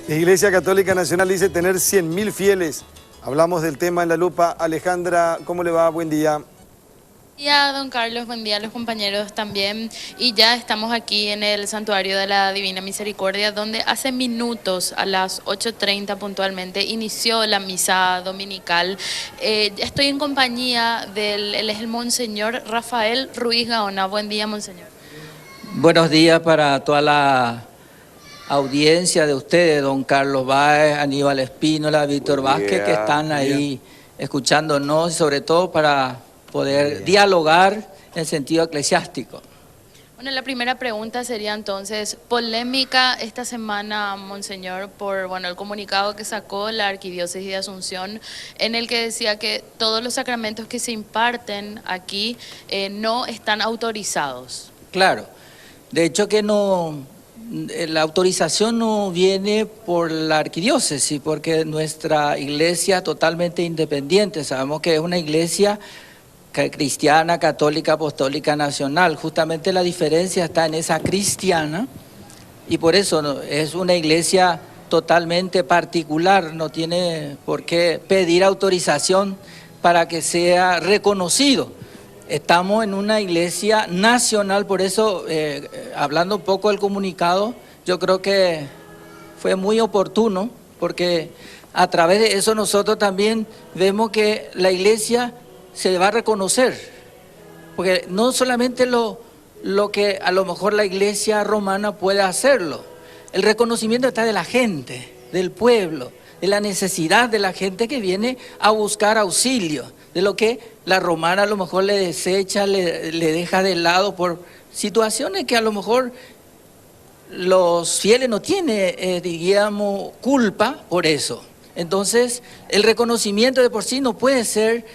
La Iglesia Católica Nacional dice tener 100.000 fieles. Hablamos del tema en La Lupa. Alejandra, ¿cómo le va? Buen día. Buen día, don Carlos, buen día a los compañeros también. Y ya estamos aquí en el Santuario de la Divina Misericordia, donde hace minutos, a las 8:30 puntualmente, inició la misa dominical. Estoy en compañía él es el Monseñor Rafael Ruiz Gaona. Buen día, Monseñor. Buenos días para toda la audiencia de ustedes, don Carlos Báez, Aníbal Espínola, Víctor Vázquez, que están ahí escuchándonos, y sobre todo para poder dialogar en el sentido eclesiástico. Bueno, la primera pregunta sería entonces, polémica esta semana, Monseñor, por el comunicado que sacó la Arquidiócesis de Asunción, en el que decía que todos los sacramentos que se imparten aquí no están autorizados. Claro, de hecho que la autorización no viene por la arquidiócesis, porque nuestra iglesia es totalmente independiente. Sabemos que es una iglesia cristiana, católica, apostólica, nacional. Justamente la diferencia está en esa cristiana, y por eso es una iglesia totalmente particular. No tiene por qué pedir autorización para que sea reconocido. Estamos en una iglesia nacional, por eso, hablando un poco del comunicado, yo creo que fue muy oportuno, porque a través de eso nosotros también vemos que la iglesia se va a reconocer, porque no solamente lo que a lo mejor la iglesia romana puede hacerlo, el reconocimiento está de la gente, del pueblo, de la necesidad de la gente que viene a buscar auxilio, de lo que la romana a lo mejor le desecha, le deja de lado por situaciones que a lo mejor los fieles no tienen, diríamos, culpa por eso. Entonces, el reconocimiento de por sí no puede ser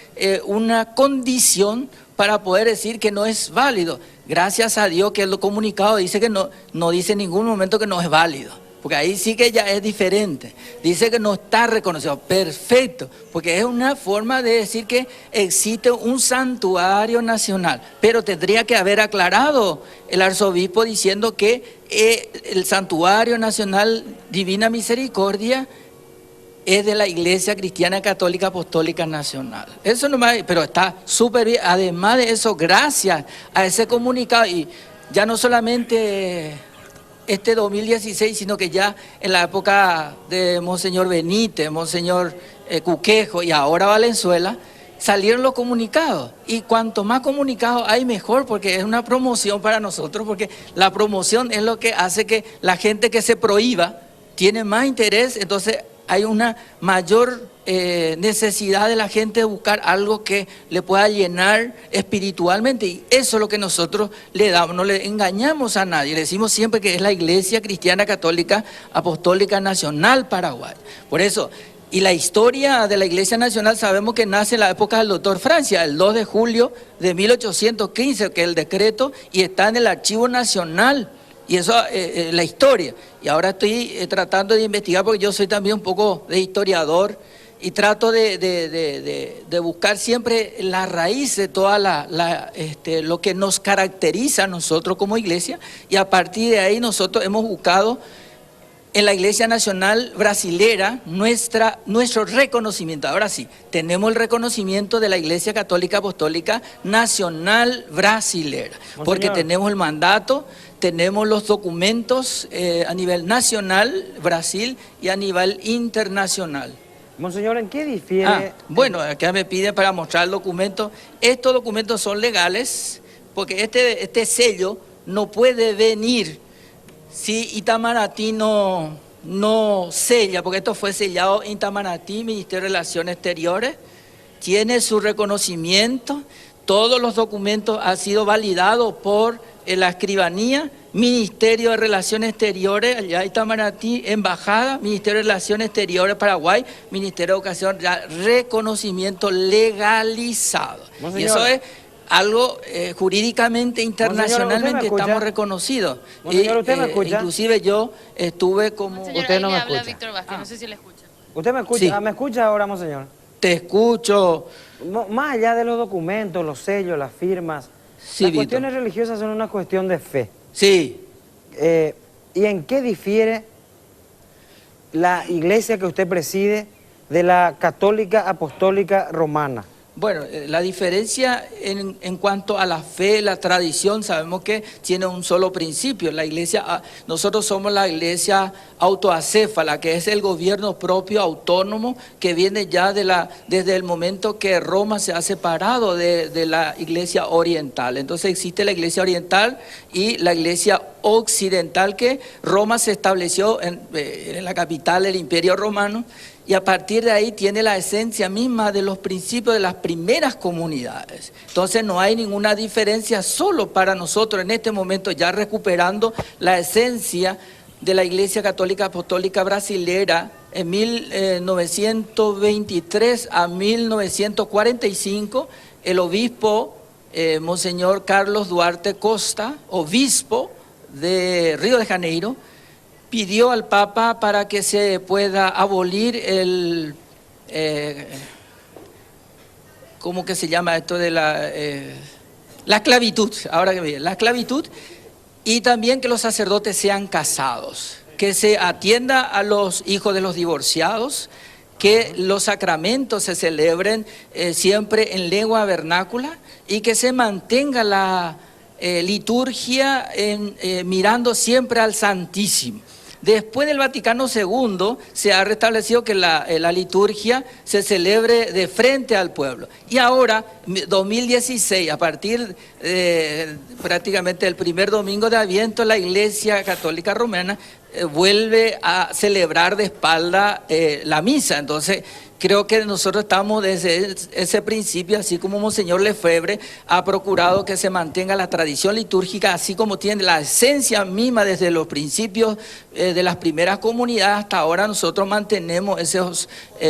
una condición para poder decir que no es válido. Gracias a Dios que el comunicado dice que no dice en ningún momento que no es válido, porque ahí sí que ya es diferente. Dice que no está reconocido. Perfecto, porque es una forma de decir que existe un santuario nacional. Pero tendría que haber aclarado el arzobispo diciendo que el santuario nacional Divina Misericordia es de la Iglesia Cristiana Católica Apostólica Nacional. Eso nomás, pero está súper bien. Además de eso, gracias a ese comunicado, y ya no solamente este 2016, sino que ya en la época de Monseñor Benítez, Monseñor Cuquejo y ahora Valenzuela, salieron los comunicados. Y cuanto más comunicados hay, mejor, porque es una promoción para nosotros, porque la promoción es lo que hace que la gente que se prohíba tiene más interés. Entonces hay una mayor necesidad de la gente de buscar algo que le pueda llenar espiritualmente, y eso es lo que nosotros le damos. No le engañamos a nadie, le decimos siempre que es la Iglesia Cristiana Católica Apostólica Nacional Paraguay. Por eso, y la historia de la Iglesia Nacional sabemos que nace en la época del doctor Francia, el 2 de julio de 1815, que es el decreto, y está en el Archivo Nacional. Y eso es la historia. Y ahora estoy tratando de investigar, porque yo soy también un poco de historiador, y trato de buscar siempre la raíz de toda lo que nos caracteriza a nosotros como iglesia, y a partir de ahí nosotros hemos buscado en la Iglesia Nacional Brasilera nuestro reconocimiento. Ahora sí, tenemos el reconocimiento de la Iglesia Católica Apostólica Nacional Brasilera, porque tenemos el mandato, tenemos los documentos a nivel nacional, Brasil, y a nivel internacional. Monseñor, ¿en qué difiere? Bueno, acá me piden para mostrar el documento. Estos documentos son legales, porque este sello no puede venir si Itamaraty no sella, porque esto fue sellado en Itamaraty, Ministerio de Relaciones Exteriores, tiene su reconocimiento, todos los documentos han sido validados por la escribanía, Ministerio de Relaciones Exteriores, allá Itamaraty, Embajada, Ministerio de Relaciones Exteriores Paraguay, Ministerio de Educación, ya reconocimiento legalizado. Monseñor, y eso es algo jurídicamente, internacionalmente estamos reconocidos. Monseñor, ¿usted me escucha? Inclusive yo estuve como... Monseñor, usted no me habla escucha. Víctor Vázquez, no sé si le escucha. ¿Usted me escucha? Sí. ¿Me escucha ahora, monseñor? Te escucho. Más allá de los documentos, los sellos, las firmas, Sí, las Víctor. cuestiones religiosas son una cuestión de fe. Sí. ¿Y en qué difiere la iglesia que usted preside de la Católica Apostólica Romana? Bueno, la diferencia en cuanto a la fe, la tradición, sabemos que tiene un solo principio. La iglesia, nosotros somos la iglesia autoacéfala, que es el gobierno propio, autónomo, que viene ya desde el momento que Roma se ha separado de la iglesia oriental. Entonces existe la iglesia oriental y la iglesia occidental, que Roma se estableció en la capital del Imperio Romano. Y a partir de ahí tiene la esencia misma de los principios de las primeras comunidades. Entonces no hay ninguna diferencia, solo para nosotros en este momento, ya recuperando la esencia de la Iglesia Católica Apostólica Brasilera en 1923 a 1945, el obispo Monseñor Carlos Duarte Costa, obispo de Río de Janeiro, pidió al Papa para que se pueda abolir ¿cómo que se llama esto de la esclavitud? Ahora que me la esclavitud, y también que los sacerdotes sean casados, que se atienda a los hijos de los divorciados, que los sacramentos se celebren siempre en lengua vernácula y que se mantenga la liturgia mirando siempre al Santísimo. Después del Vaticano II se ha restablecido que la liturgia se celebre de frente al pueblo. Y ahora, 2016, a partir prácticamente del primer domingo de Adviento, la Iglesia Católica Romana vuelve a celebrar de espalda la misa. Entonces, creo que nosotros estamos desde ese principio, así como Monseñor Lefebvre ha procurado que se mantenga la tradición litúrgica, así como tiene la esencia misma desde los principios de las primeras comunidades hasta ahora. Nosotros mantenemos esos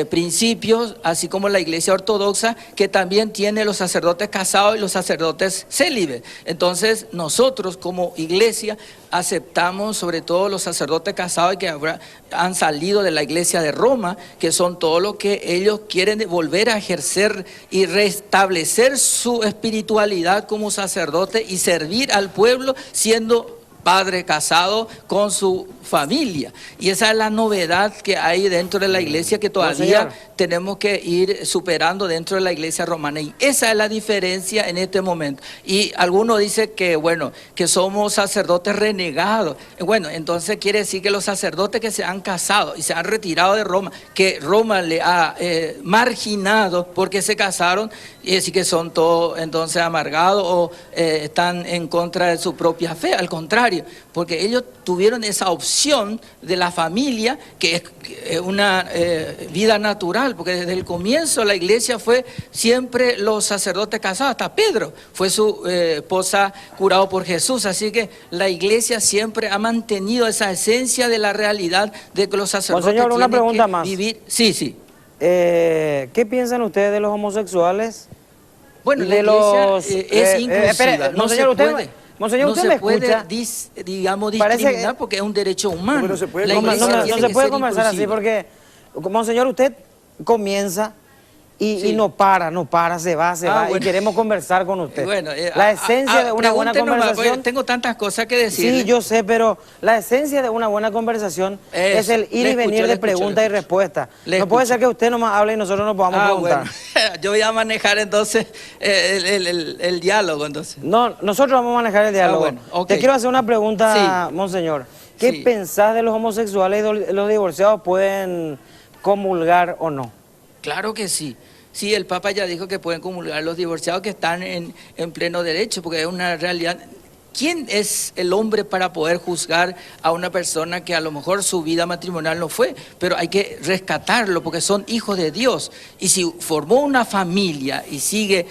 principios, así como la Iglesia Ortodoxa, que también tiene los sacerdotes casados y los sacerdotes célibes. Entonces, nosotros como Iglesia aceptamos sobre todo los sacerdotes casados que han salido de la Iglesia de Roma, que son todos los que ellos quieren volver a ejercer y restablecer su espiritualidad como sacerdote y servir al pueblo siendo padre casado con su familia. Y esa es la novedad que hay dentro de la iglesia, que todavía tenemos que ir superando dentro de la iglesia romana. Y esa es la diferencia en este momento. Y algunos dicen que, bueno, que somos sacerdotes renegados. Bueno, entonces quiere decir que los sacerdotes que se han casado y se han retirado de Roma, que Roma le ha marginado porque se casaron, y decir que son todos entonces amargados o están en contra de su propia fe. Al contrario, porque ellos tuvieron esa opción de la familia, que es una vida natural, porque desde el comienzo la iglesia fue siempre los sacerdotes casados. Hasta Pedro fue su esposa curado por Jesús. Así que la iglesia siempre ha mantenido esa esencia de la realidad de que los sacerdotes Monseñor, una pregunta más. vivir. Sí, sí. ¿Qué piensan ustedes de los homosexuales? Bueno, la iglesia es inclusiva. No se puede. Monseñor, no ¿usted se me puede, escucha? digamos, Parece discriminar porque es un derecho humano. No se puede La iglesia conversar. No tiene se que puede ser conversar así inclusiva. porque, Monseñor, usted comienza y no para, se va, bueno. y queremos conversar con usted. Bueno, la esencia de una buena pregúntenos más, conversación... porque tengo tantas cosas que decir. Sí, yo sé, pero la esencia de una buena conversación es el ir y venir de pregunta y respuesta. No puede ser que usted nomás hable y nosotros no podamos preguntar. Bueno. Yo voy a manejar entonces el diálogo entonces. No, nosotros vamos a manejar el diálogo. Bueno, okay. Te quiero hacer una pregunta, Sí. Monseñor. ¿Qué Sí. pensás de los homosexuales y los divorciados pueden comulgar o no? Claro que sí. Sí, el Papa ya dijo que pueden comulgar los divorciados, que están en pleno derecho, porque es una realidad. ¿Quién es el hombre para poder juzgar a una persona que a lo mejor su vida matrimonial no fue? Pero hay que rescatarlo porque son hijos de Dios. Y si formó una familia y sigue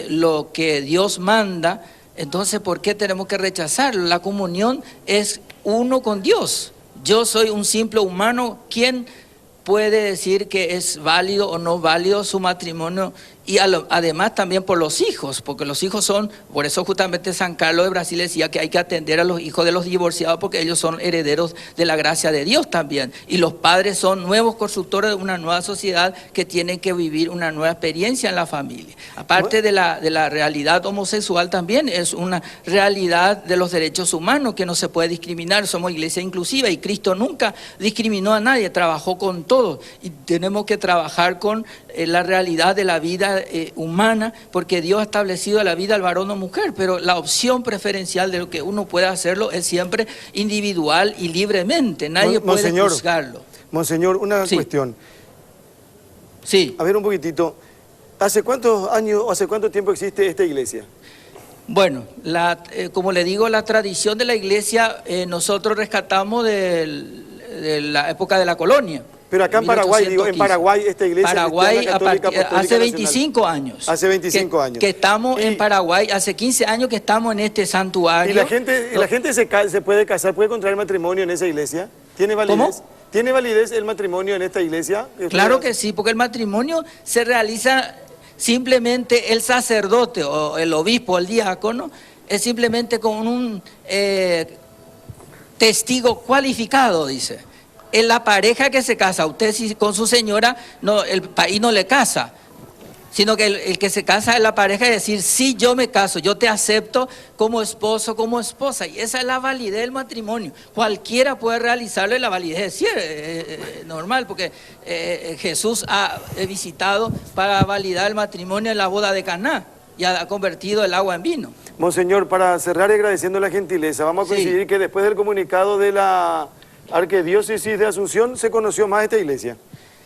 lo que Dios manda, entonces ¿por qué tenemos que rechazarlo? La comunión es uno con Dios. Yo soy un simple humano. ¿Quién puede decir que es válido o no válido su matrimonio y además también por los hijos, porque los hijos son, por eso justamente San Carlos de Brasil decía que hay que atender a los hijos de los divorciados porque ellos son herederos de la gracia de Dios también, y los padres son nuevos constructores de una nueva sociedad que tienen que vivir una nueva experiencia en la familia. Aparte de la realidad homosexual, también es una realidad de los derechos humanos que no se puede discriminar. Somos iglesia inclusiva y Cristo nunca discriminó a nadie, trabajó con todos, y tenemos que trabajar con la realidad de la vida humana, porque Dios ha establecido la vida al varón o mujer, pero la opción preferencial de lo que uno puede hacerlo es siempre individual y libremente, nadie puede juzgarlo. Monseñor, una cuestión. Sí. A ver un poquitito, ¿hace cuántos años, hace cuánto tiempo existe esta iglesia? Bueno, como le digo, la tradición de la iglesia nosotros rescatamos de la época de la colonia. Pero acá en Paraguay, digo, en Paraguay esta iglesia Paraguay católica hace 25 años. Hace 25 años. Que estamos en Paraguay, hace 15 años que estamos en este santuario. ¿Y la gente se puede casar, puede contraer matrimonio en esa iglesia? ¿Tiene validez? ¿Cómo? ¿Tiene validez el matrimonio en esta iglesia? Claro que sí, porque el matrimonio se realiza simplemente el sacerdote o el obispo, el diácono, es simplemente con un testigo cualificado, dice. En la pareja que se casa, usted si con su señora, no, el país no le casa, sino que el que se casa es la pareja, es decir, sí, yo me caso, yo te acepto como esposo, como esposa, y esa es la validez del matrimonio. Cualquiera puede realizarlo y la validez es normal, porque Jesús ha visitado para validar el matrimonio en la boda de Caná y ha convertido el agua en vino. Monseñor, para cerrar y agradeciendo la gentileza, vamos a coincidir que después del comunicado de la Arquidiócesis de Asunción se conoció más esta iglesia.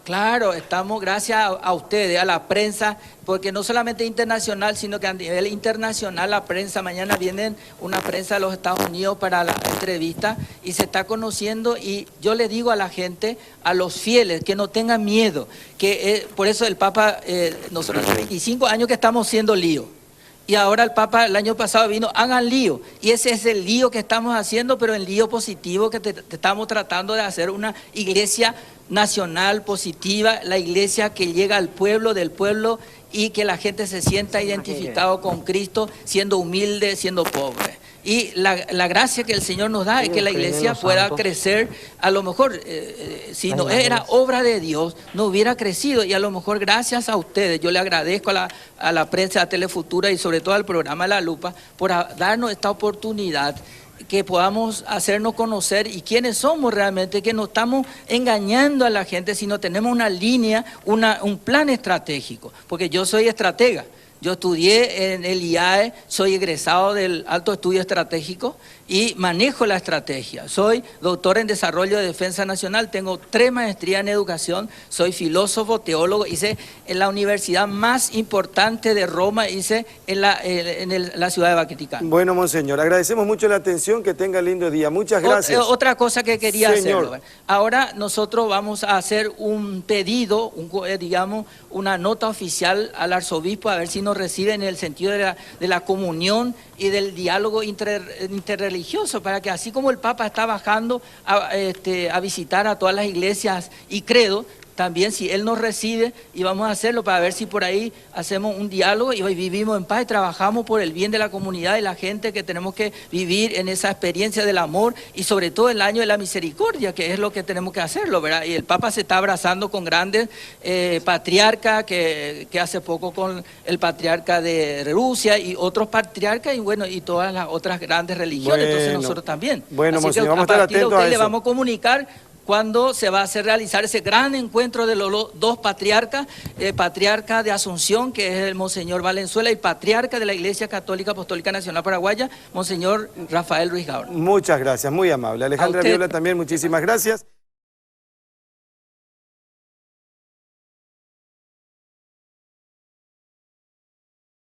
Claro, estamos gracias a ustedes, a la prensa, porque no solamente internacional, sino que a nivel internacional la prensa, mañana viene una prensa de los Estados Unidos para la entrevista y se está conociendo, y yo le digo a la gente, a los fieles, que no tengan miedo, que por eso el Papa, nosotros 25 años que estamos siendo lío. Y ahora el Papa el año pasado vino, hagan lío. Y ese es el lío que estamos haciendo, pero el lío positivo que estamos tratando de hacer una iglesia nacional positiva, la iglesia que llega al pueblo, del pueblo, y que la gente se sienta identificado con Cristo, siendo humilde, siendo pobre. Y la gracia que el Señor nos da es que la iglesia pueda crecer. A lo mejor, si no era obra de Dios, no hubiera crecido. Y a lo mejor gracias a ustedes, yo le agradezco a la prensa, a Telefutura y sobre todo al programa La Lupa, por darnos esta oportunidad, que podamos hacernos conocer y quiénes somos realmente, que no estamos engañando a la gente, sino tenemos una línea, un plan estratégico. Porque yo soy estratega. Yo estudié en el IAE, soy egresado del Alto Estudio Estratégico y manejo la estrategia. Soy doctor en Desarrollo de Defensa Nacional, tengo 3 maestrías en educación, soy filósofo, teólogo, hice en la universidad más importante de Roma, hice en la ciudad de Vaticano. Bueno, Monseñor, agradecemos mucho la atención, que tenga lindo día. Muchas gracias. Otra cosa que quería hacer, ahora nosotros vamos a hacer un pedido, digamos, una nota oficial al arzobispo, a ver si nos recibe en el sentido de la comunión y del diálogo interreligioso, para que así como el Papa está bajando a visitar a todas las iglesias y credo, también si él nos recibe, y vamos a hacerlo para ver si por ahí hacemos un diálogo y hoy vivimos en paz y trabajamos por el bien de la comunidad y la gente, que tenemos que vivir en esa experiencia del amor y sobre todo el año de la misericordia, que es lo que tenemos que hacerlo, ¿verdad? Y el Papa se está abrazando con grandes patriarcas, que hace poco con el patriarca de Rusia y otros patriarcas, y bueno, y todas las otras grandes religiones, entonces nosotros también. Bueno, así que vamos a estar atentos a eso. Le vamos a comunicar cuando se va a hacer realizar ese gran encuentro de los 2 patriarcas, patriarca de Asunción, que es el Monseñor Valenzuela, y patriarca de la Iglesia Católica Apostólica Nacional Paraguaya, Monseñor Rafael Ruiz Gaona. Muchas gracias, muy amable. Alejandra Viola también, muchísimas gracias.